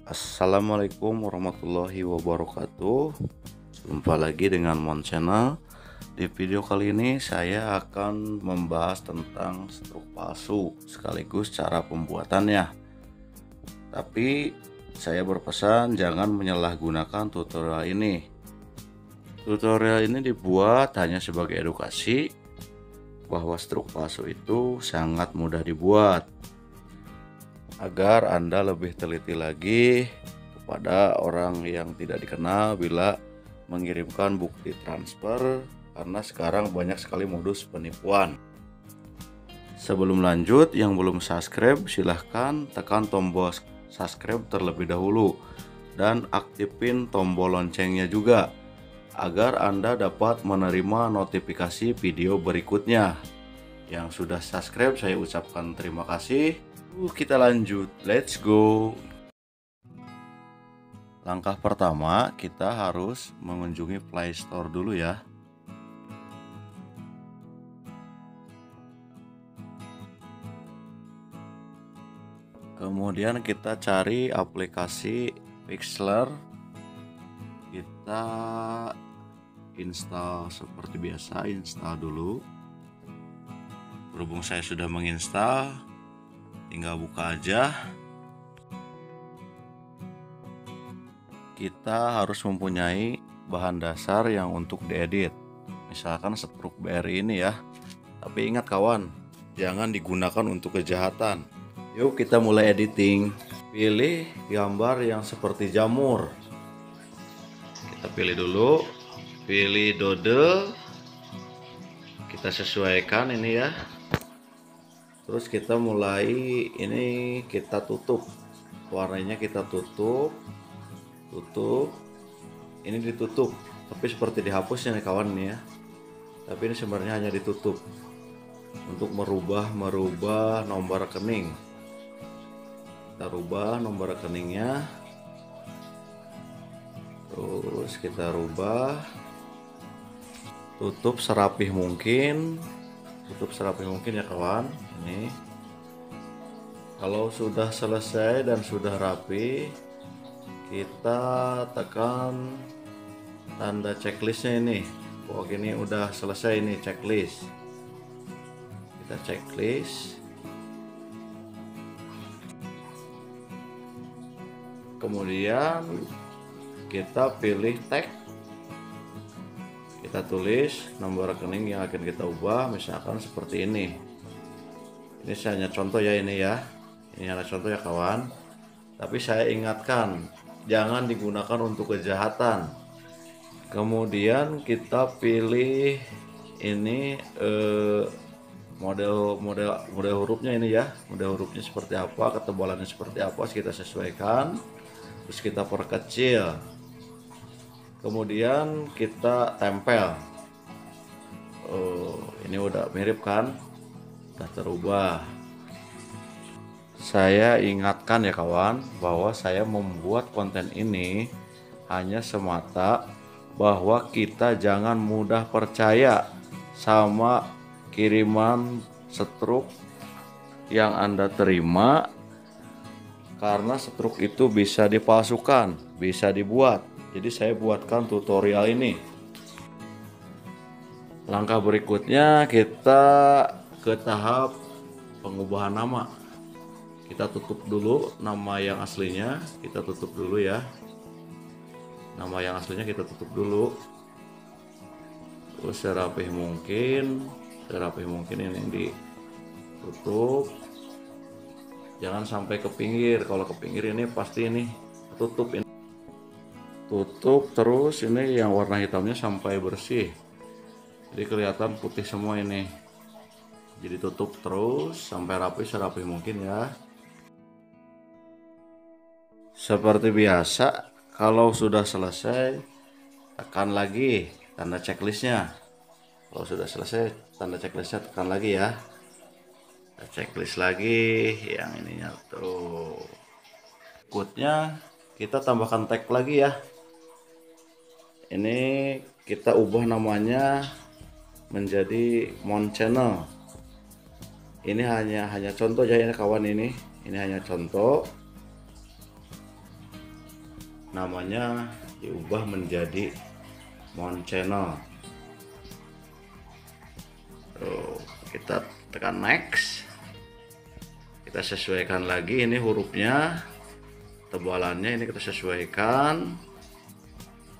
Assalamualaikum warahmatullahi wabarakatuh. Jumpa lagi dengan Mon Channel. Di video kali ini saya akan membahas tentang stroke palsu sekaligus cara pembuatannya. Tapi saya berpesan jangan menyalahgunakan tutorial ini. Tutorial ini dibuat hanya sebagai edukasi bahwa stroke palsu itu sangat mudah dibuat, agar Anda lebih teliti lagi kepada orang yang tidak dikenal bila mengirimkan bukti transfer, karena sekarang banyak sekali modus penipuan. Sebelum lanjut, yang belum subscribe silahkan tekan tombol subscribe terlebih dahulu dan aktifin tombol loncengnya juga agar Anda dapat menerima notifikasi video berikutnya. Yang sudah subscribe saya ucapkan terima kasih. Kita lanjut, let's go. Langkah pertama, kita harus mengunjungi Play Store dulu ya. Kemudian kita cari aplikasi Pixlr. Kita install seperti biasa, install dulu. Berhubung saya sudah menginstal, tinggal buka aja. Kita harus mempunyai bahan dasar yang untuk diedit, misalkan stroke BRI ini ya. Tapi ingat kawan, jangan digunakan untuk kejahatan. Yuk kita mulai editing. Pilih gambar yang seperti jamur. Kita pilih dulu, pilih dodel. Kita sesuaikan ini ya. Terus kita mulai, ini kita tutup, warnanya kita tutup, ini ditutup, tapi seperti dihapus ya kawan ini ya. Tapi ini sebenarnya hanya ditutup untuk merubah nomor rekening. Kita rubah nomor rekeningnya, terus kita rubah, tutup serapih mungkin. Ya kawan. Ini kalau sudah selesai dan sudah rapi, kita tekan tanda checklistnya ini. Oh gini udah selesai ini checklist. Kita checklist. Kemudian kita pilih tag. Kita tulis nomor rekening yang akan kita ubah, misalkan seperti ini. Ini saya hanya contoh ya ini ya. Ini hanya contoh ya kawan. Tapi saya ingatkan, jangan digunakan untuk kejahatan. Kemudian kita pilih ini model hurufnya ini ya. Model hurufnya seperti apa, ketebalannya seperti apa, kita sesuaikan. Terus kita perkecil. Kemudian kita tempel. Ini udah mirip kan? Udah terubah. Saya ingatkan ya kawan, bahwa saya membuat konten ini hanya semata bahwa kita jangan mudah percaya sama kiriman stroke yang Anda terima, karena stroke itu bisa dipalsukan, bisa dibuat. Jadi saya buatkan tutorial ini. Langkah berikutnya kita ke tahap pengubahan nama. Kita tutup dulu nama yang aslinya, kita tutup dulu ya. Nama yang aslinya kita tutup dulu. Terus serapih mungkin ini ditutup. Jangan sampai ke pinggir. Kalau ke pinggir ini pasti ini tutup ini. Tutup terus ini yang warna hitamnya sampai bersih, jadi kelihatan putih semua ini. Jadi tutup terus sampai rapi, serapi mungkin ya. Seperti biasa, kalau sudah selesai tekan lagi tanda checklistnya. Kalau sudah selesai tanda checklistnya tekan lagi ya. Kita checklist lagi yang ininya tuh. Berikutnya kita tambahkan tag lagi ya. Ini kita ubah namanya menjadi Mon Channel. Ini hanya contoh ya ini kawan, ini hanya contoh. namanya diubah menjadi Mon Channel. Tuh, kita tekan next, kita sesuaikan lagi ini hurufnya, tebalannya ini kita sesuaikan,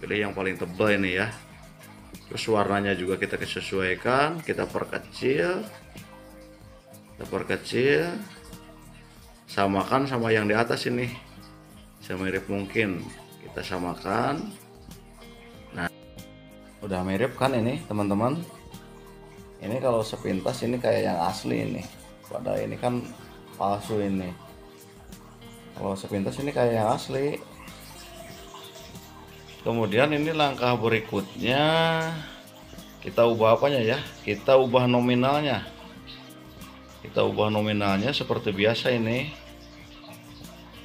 pilih yang paling tebal ini ya. Terus warnanya juga kita sesuaikan, kita perkecil, samakan sama yang di atas ini, semirip mungkin kita samakan. Nah, udah mirip kan ini teman-teman. Ini kalau sepintas ini kayak yang asli ini, padahal ini kan palsu ini. Kalau sepintas ini kayak yang asli. Kemudian ini langkah berikutnya, kita ubah apanya ya? Kita ubah nominalnya. Kita ubah nominalnya seperti biasa ini.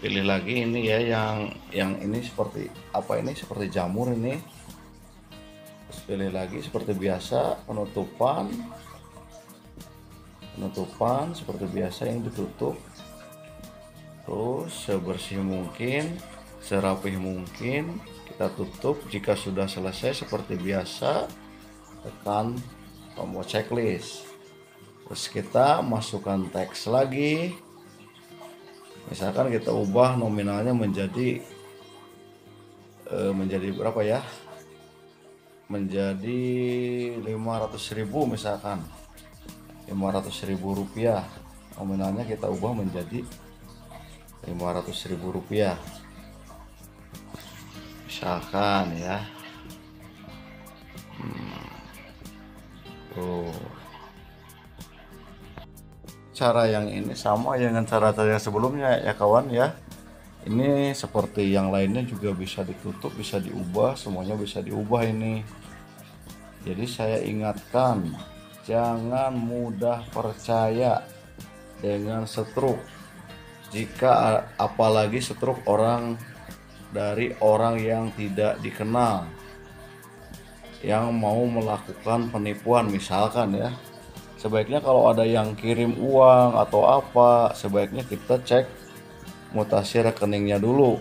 Pilih lagi ini ya, yang ini seperti apa ini? Seperti jamur ini. Terus pilih lagi seperti biasa, penutupan seperti biasa yang ditutup. Terus sebersih mungkin, serapih mungkin kita tutup. Jika sudah selesai seperti biasa, tekan tombol checklist. Terus kita masukkan teks lagi. Misalkan kita ubah nominalnya menjadi berapa ya? Menjadi 500.000 misalkan. 500.000 rupiah. Nominalnya kita ubah menjadi 500.000 rupiah. Misalkan ya. Tuh. Cara yang ini sama dengan cara yang sebelumnya ya kawan ya. Ini seperti yang lainnya juga bisa ditutup, bisa diubah, semuanya bisa diubah ini. Jadi saya ingatkan, jangan mudah percaya dengan stroke. Jika apalagi stroke dari orang yang tidak dikenal, yang mau melakukan penipuan misalkan ya. Sebaiknya kalau ada yang kirim uang atau apa, sebaiknya kita cek mutasi rekeningnya dulu.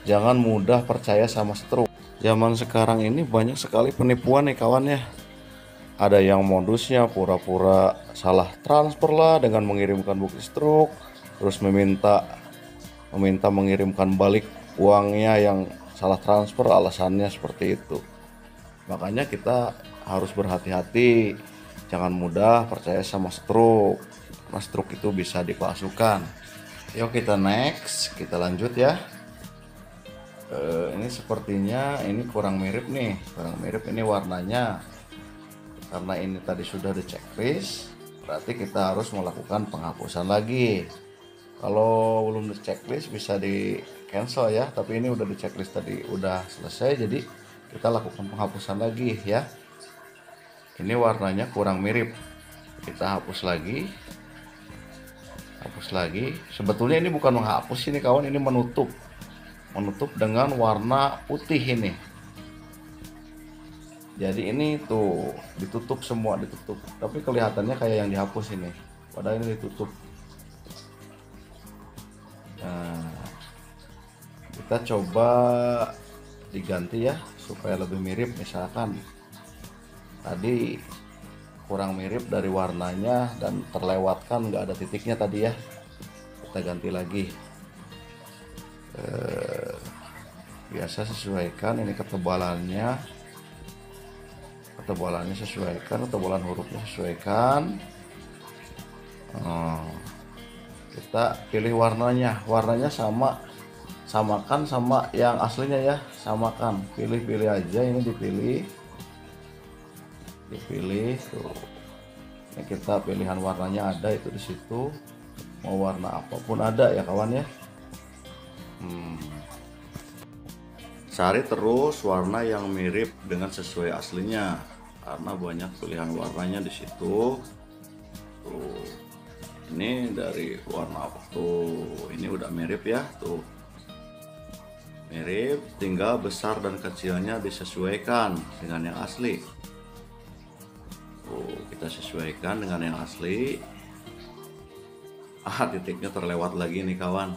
Jangan mudah percaya sama stroke. Zaman sekarang ini banyak sekali penipuan nih kawan ya. Ada yang modusnya pura-pura salah transfer lah dengan mengirimkan bukti stroke, terus meminta mengirimkan balik uangnya yang salah transfer, alasannya seperti itu. Makanya kita harus berhati-hati, jangan mudah percaya sama stroke, karena stroke itu bisa dipalsukan. Yuk kita next, kita lanjut ya. Ini sepertinya ini kurang mirip nih, ini warnanya. Karena ini tadi sudah di checklist, berarti kita harus melakukan penghapusan lagi. Kalau belum di checklist bisa di cancel ya, tapi ini udah di checklist tadi, udah selesai, jadi kita lakukan penghapusan lagi ya. Ini warnanya kurang mirip, kita hapus lagi. Sebetulnya ini bukan menghapus ini kawan, ini menutup dengan warna putih ini. Jadi ini tuh ditutup semua, tapi kelihatannya kayak yang dihapus ini, padahal ini ditutup. Nah, kita coba diganti ya supaya lebih mirip. Misalkan tadi kurang mirip dari warnanya dan terlewatkan, nggak ada titiknya tadi ya, kita ganti lagi. Biasa sesuaikan ini ketebalannya sesuaikan, ketebalan hurufnya sesuaikan. Kita pilih warnanya samakan sama yang aslinya ya, samakan, pilih aja, ini dipilih tuh. Ini kita pilihan warnanya ada itu di situ, mau warna apapun ada ya kawan ya. Cari terus warna yang mirip dengan sesuai aslinya, karena banyak pilihan warnanya di situ. Tuh, ini dari warna apa tuh? Ini udah mirip ya, tuh mirip, tinggal besar dan kecilnya disesuaikan dengan yang asli. Tuh, kita sesuaikan dengan yang asli. Titiknya terlewat lagi nih kawan.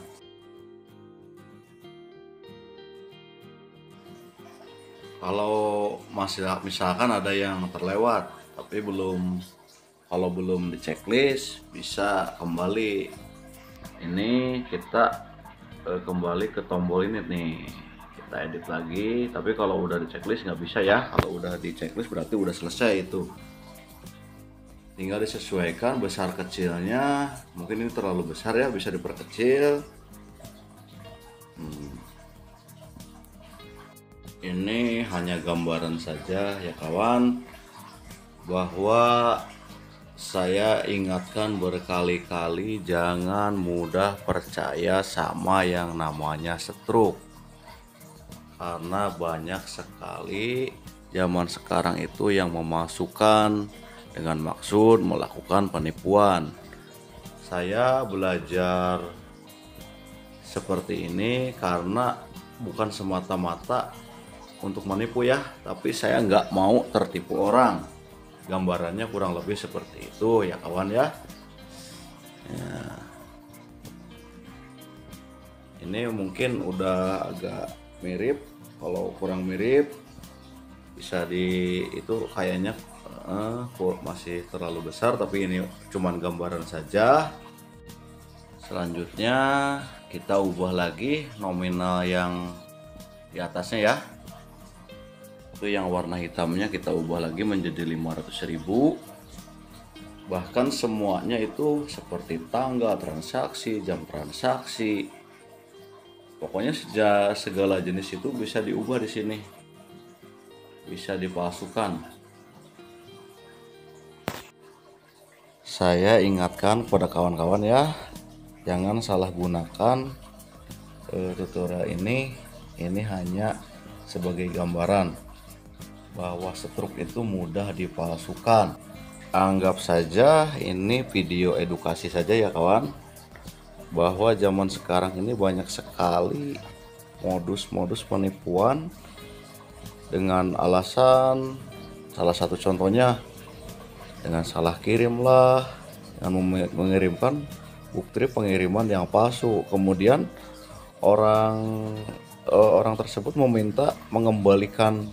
Kalau masih misalkan ada yang terlewat tapi kalau belum di checklist, bisa kembali. Ini kita kembali ke tombol ini nih, kita edit lagi. Tapi kalau udah di checklist nggak bisa ya. Kalau udah di checklist berarti udah selesai itu. Tinggal disesuaikan besar kecilnya. Mungkin ini terlalu besar ya, bisa diperkecil. Ini hanya gambaran saja ya kawan, bahwa saya ingatkan berkali-kali jangan mudah percaya sama yang namanya stroke, karena banyak sekali zaman sekarang itu yang memasukkan dengan maksud melakukan penipuan. Saya belajar seperti ini karena bukan semata-mata untuk menipu ya, tapi saya nggak mau tertipu orang. Gambarannya kurang lebih seperti itu ya kawan ya. Ini mungkin udah agak mirip. Kalau kurang mirip bisa itu kayaknya masih terlalu besar, tapi ini cuman gambaran saja. Selanjutnya kita ubah lagi nominal yang di atasnya ya. Itu yang warna hitamnya kita ubah lagi menjadi 500.000. Bahkan semuanya itu seperti tanggal transaksi, jam transaksi, pokoknya segala jenis itu bisa diubah di sini, bisa dipalsukan. Saya ingatkan kepada kawan-kawan ya, jangan salah gunakan tutorial ini. Ini hanya sebagai gambaran bahwa stroke itu mudah dipalsukan. Anggap saja ini video edukasi saja ya kawan, bahwa zaman sekarang ini banyak sekali modus-modus penipuan dengan alasan, salah satu contohnya dengan salah kirim lah, dengan mengirimkan bukti pengiriman yang palsu. Kemudian orang tersebut meminta mengembalikan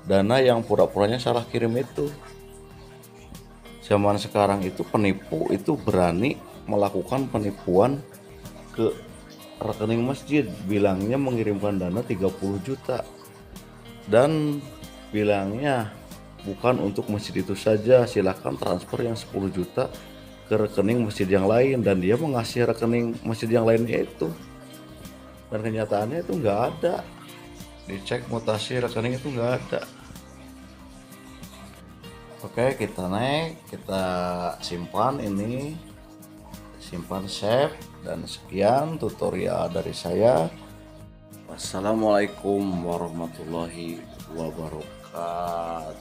dana yang pura-puranya salah kirim itu. Zaman sekarang itu penipu itu berani melakukan penipuan ke rekening masjid, bilangnya mengirimkan dana 30 juta dan bilangnya bukan untuk masjid itu saja, silahkan transfer yang 10 juta ke rekening masjid yang lain, dan dia mengasih rekening masjid yang lainnya itu, dan kenyataannya itu nggak ada. Dicek mutasi rekening itu nggak ada. Oke, kita naik, kita simpan ini, simpan save, dan sekian tutorial dari saya. Wassalamualaikum warahmatullahi wabarakatuh.